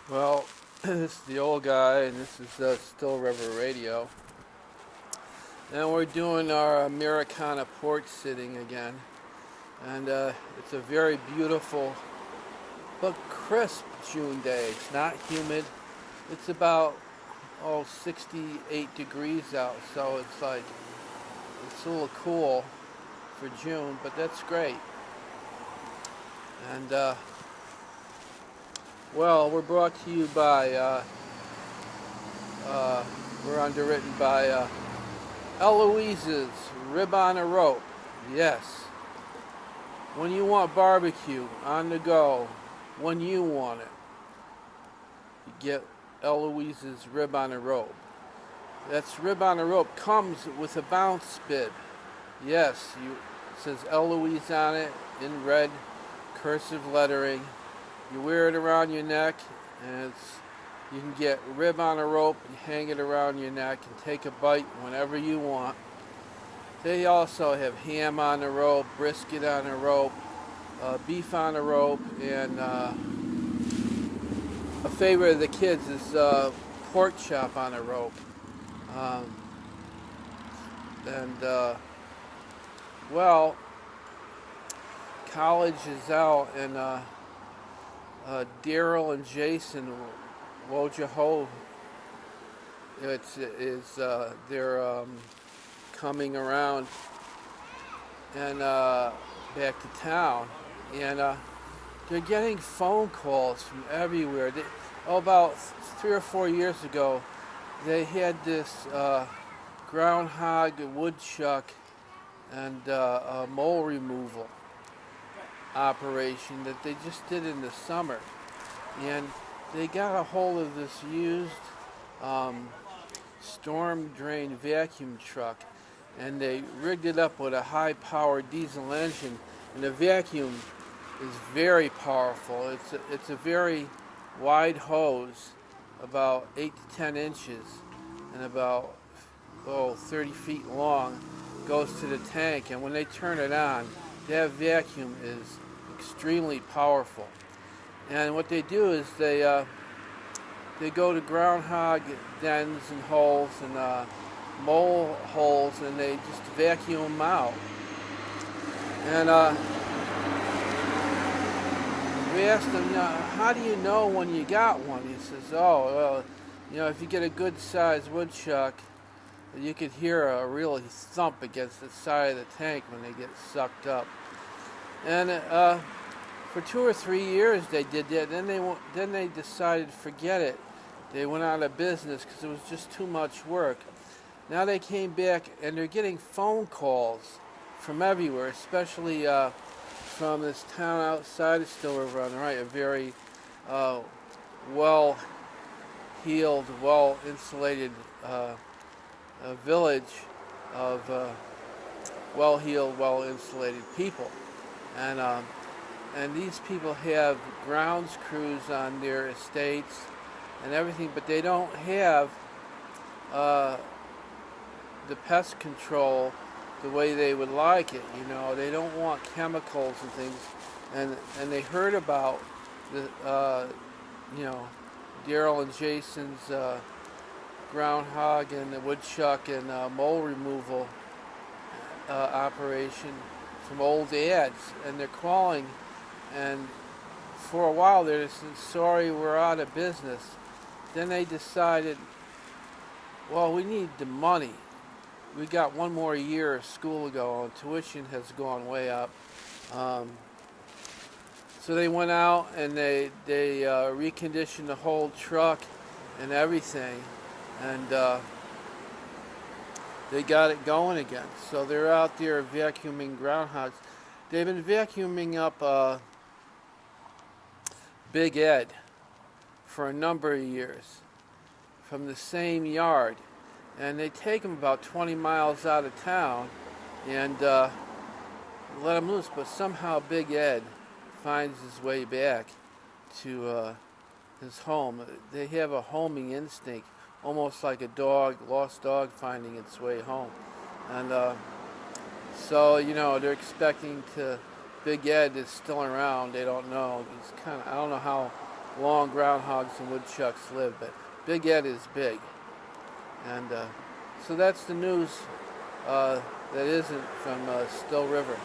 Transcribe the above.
Well, this is the old guy, and this is Still River Radio. And we're doing our Americana porch sitting again. And it's a very beautiful but crisp June day. It's not humid. It's about 68 degrees out, so it's a little cool for June, but that's great. And well, we're brought to you by we're underwritten by Eloise's Rib on a Rope. Yes. When you want barbecue on the go, when you want it, you get Eloise's Rib on a Rope. That's Rib on a Rope. Comes with a bounce bib. Yes, it says Eloise on it in red cursive lettering. You wear it around your neck, and you can get rib on a rope and hang it around your neck and take a bite whenever you want. They also have ham on a rope, brisket on a rope, beef on a rope, and a favorite of the kids is pork chop on a rope. Well, college is out, and Daryl and Jason Wojaho, they're coming around and back to town, and they're getting phone calls from everywhere. About 3 or 4 years ago, they had this groundhog, woodchuck, and mole removal operation that they just did in the summer, and they got a hold of this used storm drain vacuum truck, and they rigged it up with a high-powered diesel engine, and the vacuum is very powerful. It's a very wide hose, about 8 to 10 inches, and about 30 feet long, goes to the tank, and when they turn it on, that vacuum is extremely powerful. And what they do is they go to groundhog dens and holes and mole holes, and they just vacuum them out. And we asked him, how do you know when you got one? He says, oh, well, if you get a good-sized woodchuck, you could hear a real thump against the side of the tank when they get sucked up. And for 2 or 3 years they did that. Then they decided to forget it. They went out of business because it was just too much work. Now they came back, and they're getting phone calls from everywhere, especially from this town outside of Still River on the right, a very well-heeled, well-insulated village of well-heeled, well-insulated people. And these people have grounds crews on their estates and everything, but they don't have the pest control the way they would like it. They don't want chemicals and things. And they heard about the Daryl and Jason's groundhog and the woodchuck and mole removal operation from old ads, and they're calling, and for a while they're just saying, sorry, we're out of business. Then they decided, well, we need the money. We got 1 more year of school to go, and tuition has gone way up. So they went out and they reconditioned the whole truck and everything, and they got it going again. So they're out there vacuuming groundhogs. They've been vacuuming up Big Ed for a number of years from the same yard. And they take them about 20 miles out of town and let them loose. But somehow Big Ed finds his way back to his home. They have a homing instinct, almost like a lost dog finding its way home. And so, they're expecting Big Ed is still around. They don't know. I don't know how long groundhogs and woodchucks live, but Big Ed is big. And so that's the news that isn't from Still River.